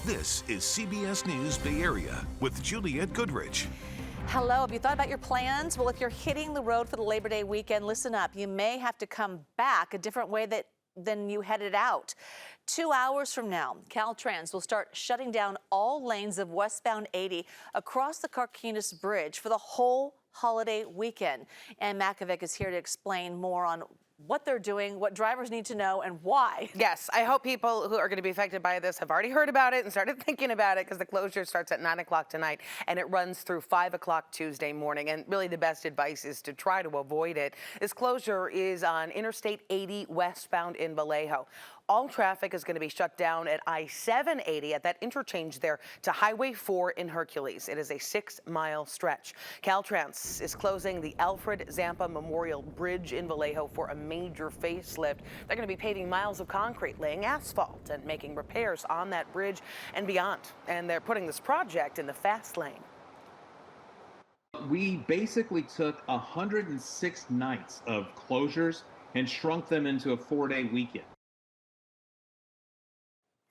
This is CBS News Bay Area with Juliette Goodrich. Hello, have you thought about your plans? Well, if you're hitting the road for the Labor Day weekend, listen up. You may have to come back a different way than you headed out. 2 hours from now, Caltrans will start shutting down all lanes of westbound 80 across the Carquinez Bridge for the whole holiday weekend. And Makovic is here to explain more on what they're doing, what drivers need to know, and why. Yes, I hope people who are going to be affected by this have already heard about it and started thinking about it, because the closure starts at 9 o'clock tonight and it runs through 5 o'clock Tuesday morning. And really the best advice is to try to avoid it. This closure is on Interstate 80 westbound in Vallejo. All traffic is going to be shut down at I-780 at that interchange there to Highway 4 in Hercules. It is a 6-mile stretch. Caltrans is closing the Alfred Zampa Memorial Bridge in Vallejo for a major facelift. They're going to be paving miles of concrete, laying asphalt, and making repairs on that bridge and beyond. And they're putting this project in the fast lane. We basically took 106 nights of closures and shrunk them into a 4-day weekend.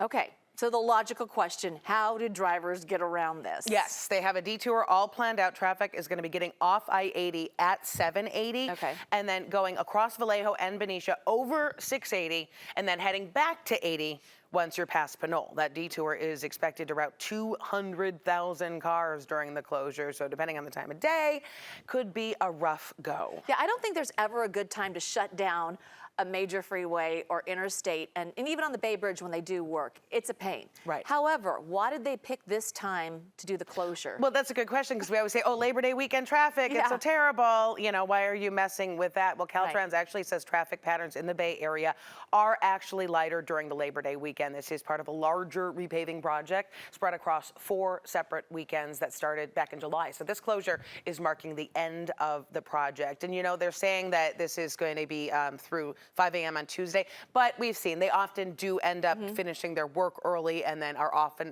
Okay, so the logical question, how do drivers get around this? Yes, they have a detour all planned out. Traffic is going to be getting off I-80 at 780. Okay. And then going across Vallejo and Benicia over 680 and then heading back to 80 once you're past Pinole. That detour is expected to route 200,000 cars during the closure. So depending on the time of day, could be a rough go. Yeah, I don't think there's ever a good time to shut down a major freeway or interstate, and even on the Bay Bridge when they do work, it's a pain. Right. However, why did they pick this time to do the closure? Well, that's a good question, because we always say, oh, Labor Day weekend traffic, it's so terrible. You know, why are you messing with that? Well, Caltrans actually says traffic patterns in the Bay Area are actually lighter during the Labor Day weekend. This is part of a larger repaving project spread across 4 separate weekends that started back in July. So this closure is marking the end of the project. And, you know, they're saying that this is going to be through 5 a.m. on Tuesday, but we've seen they often do end up finishing their work early and then are often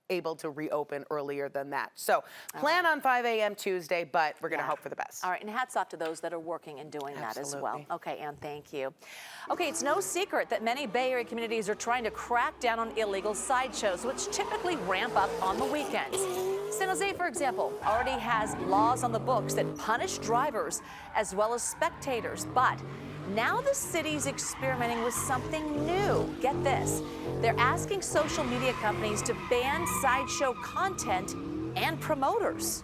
able to reopen earlier than that. So plan on 5 a.m. Tuesday, but we're going to hope for the best. All right, and hats off to those that are working and doing that as well. Okay, Ann, thank you. Okay, it's no secret that many Bay Area communities are trying to crack down on illegal sideshows, which typically ramp up on the weekends. San Jose, for example, already has laws on the books that punish drivers as well as spectators, but now the city's experimenting with something new. Get this. They're asking social media companies to ban sideshow content and promoters.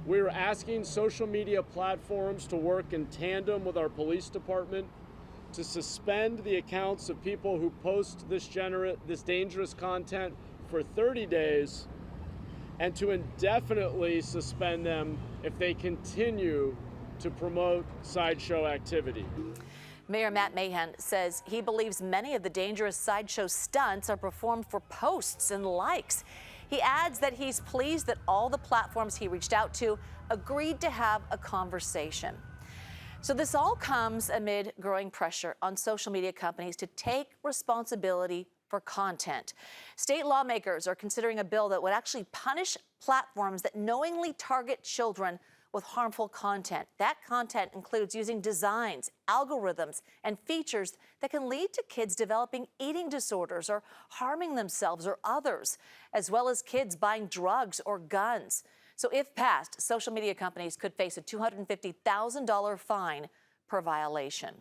We're asking social media platforms to work in tandem with our police department to suspend the accounts of people who post this dangerous content for 30 days and to indefinitely suspend them if they continue to promote sideshow activity. Mayor Matt Mahan says he believes many of the dangerous sideshow stunts are performed for posts and likes. He adds that he's pleased that all the platforms he reached out to agreed to have a conversation. So this all comes amid growing pressure on social media companies to take responsibility for content. State lawmakers are considering a bill that would actually punish platforms that knowingly target children with harmful content. That content includes using designs, algorithms, and features that can lead to kids developing eating disorders or harming themselves or others, as well as kids buying drugs or guns. So if passed, social media companies could face a $250,000 fine per violation.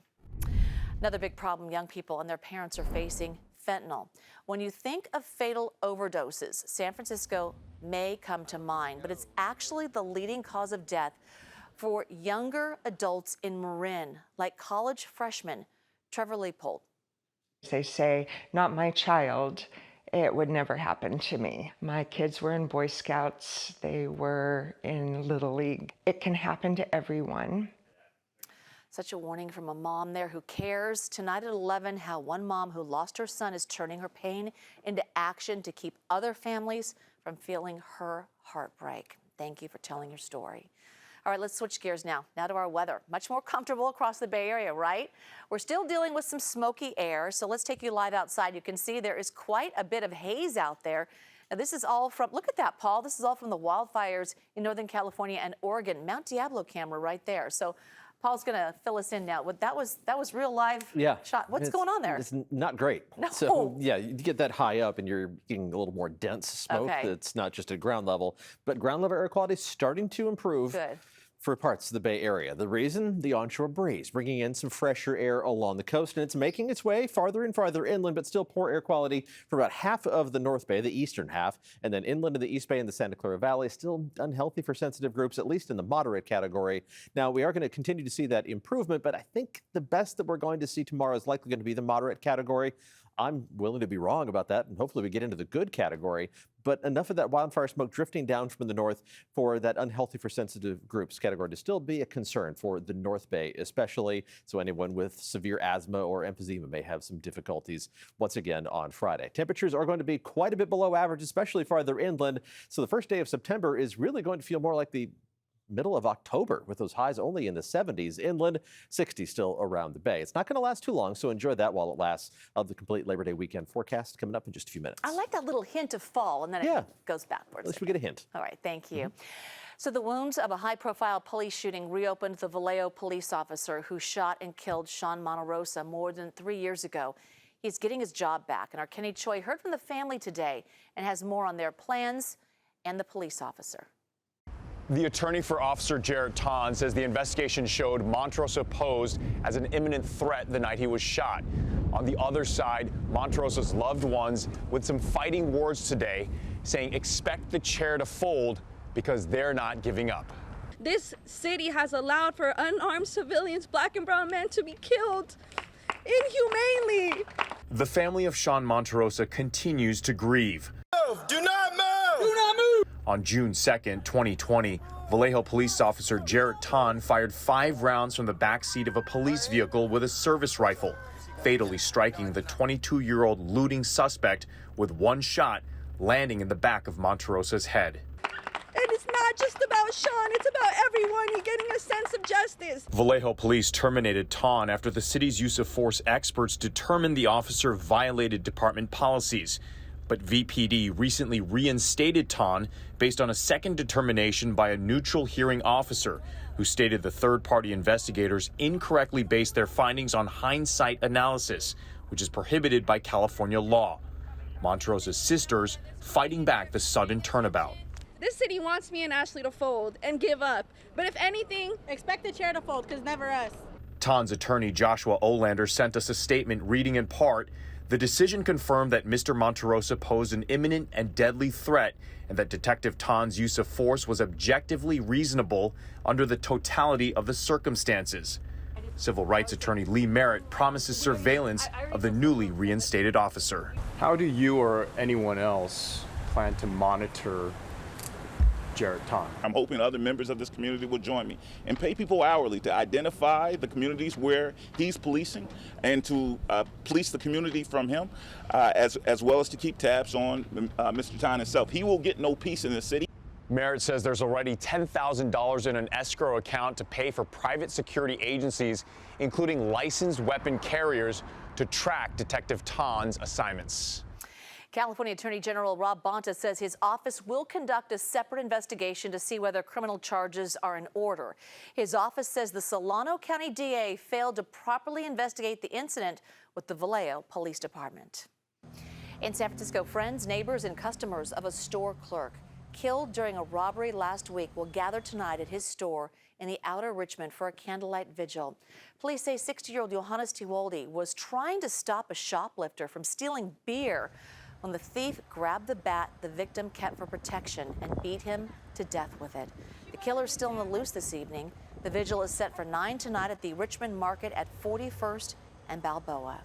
Another big problem young people and their parents are facing: fentanyl. When you think of fatal overdoses, San Francisco may come to mind, but it's actually the leading cause of death for younger adults in Marin, like college freshman Trevor Leopold. They say, not my child. It would never happen to me. My kids were in Boy Scouts. They were in Little League. It can happen to everyone. Such a warning from a mom there who cares. Tonight at 11, how one mom who lost her son is turning her pain into action to keep other families from feeling her heartbreak. Thank you for telling your story. All right, let's switch gears now to our weather. Much more comfortable across the Bay Area, right? We're still dealing with some smoky air, so let's take you live outside. You can see there is quite a bit of haze out there. Now, this is all from, look at that, Paul. This is all from the wildfires in Northern California and Oregon. Mount Diablo camera right there. So Paul's going to fill us in now. That was real live shot. What's going on there? It's not great. No. So, yeah, you get that high up and you're getting a little more dense smoke. Okay. It's not just at ground level, but ground level air quality is starting to improve. Good. For parts of the Bay Area. The reason? The onshore breeze, bringing in some fresher air along the coast, and it's making its way farther and farther inland, but still poor air quality for about half of the North Bay, the eastern half, and then inland of the East Bay and the Santa Clara Valley, still unhealthy for sensitive groups, at least in the moderate category. Now, we are going to continue to see that improvement, but I think the best that we're going to see tomorrow is likely going to be the moderate category. I'm willing to be wrong about that, and hopefully we get into the good category. But enough of that wildfire smoke drifting down from the north for that unhealthy for sensitive groups category to still be a concern for the North Bay, especially. So anyone with severe asthma or emphysema may have some difficulties once again on Friday. Temperatures are going to be quite a bit below average, especially farther inland. So the first day of September is really going to feel more like the middle of October, with those highs only in the 70s inland, 60 still around the bay. It's not going to last too long, so enjoy that while it lasts. Of the complete Labor Day weekend forecast coming up in just a few minutes. I like that little hint of fall, and then it goes backwards. At least we get a hint. All right, thank you. So the wounds of a high-profile police shooting reopened the Vallejo police officer who shot and killed Sean Monterosa more than 3 years ago. He's getting his job back, and our Kenny Choi heard from the family today and has more on their plans and the police officer. The attorney for Officer Jarrett Ton says the investigation showed Monterosa posed as an imminent threat the night he was shot. On the other side, Monterosa's loved ones with some fighting words today, saying expect the chair to fold because they're not giving up. This city has allowed for unarmed civilians, black and brown men, to be killed inhumanely. The family of Sean Monterosa continues to grieve. Do not move! Do not move! On June 2nd, 2020, Vallejo police officer Jarrett Ton fired 5 rounds from the backseat of a police vehicle with a service rifle, fatally striking the 22-year-old looting suspect with one shot, landing in the back of Monterosa's head. And it's not just about Sean, it's about everyone getting a sense of justice. Vallejo police terminated Ton after the city's use of force experts determined the officer violated department policies. But VPD recently reinstated Ton based on a second determination by a neutral hearing officer who stated the third-party investigators incorrectly based their findings on hindsight analysis, which is prohibited by California law. Monterosa's sisters fighting back the sudden turnabout. This city wants me and Ashley to fold and give up. But if anything, expect the chair to fold, because never us. Ton's attorney Joshua Olander sent us a statement reading in part, the decision confirmed that Mr. Monterosa posed an imminent and deadly threat and that Detective Ton's use of force was objectively reasonable under the totality of the circumstances. Civil rights attorney Lee Merritt promises surveillance of the newly reinstated officer. How do you or anyone else plan to monitor Jarrett Ton? I'm hoping other members of this community will join me and pay people hourly to identify the communities where he's policing and to police the community from him, as well as to keep tabs on Mr. Ton himself. He will get no peace in the city. Merritt says there's already $10,000 in an escrow account to pay for private security agencies, including licensed weapon carriers, to track Detective Ton's assignments. California Attorney General Rob Bonta says his office will conduct a separate investigation to see whether criminal charges are in order. His office says the Solano County DA failed to properly investigate the incident with the Vallejo Police Department. In San Francisco, friends, neighbors, and customers of a store clerk killed during a robbery last week will gather tonight at his store in the outer Richmond for a candlelight vigil. Police say 60-year-old Johannes Tiwoldi was trying to stop a shoplifter from stealing beer when the thief grabbed the bat the victim kept for protection and beat him to death with it. The killer's still on the loose this evening. The vigil is set for 9 tonight at the Richmond Market at 41st and Balboa.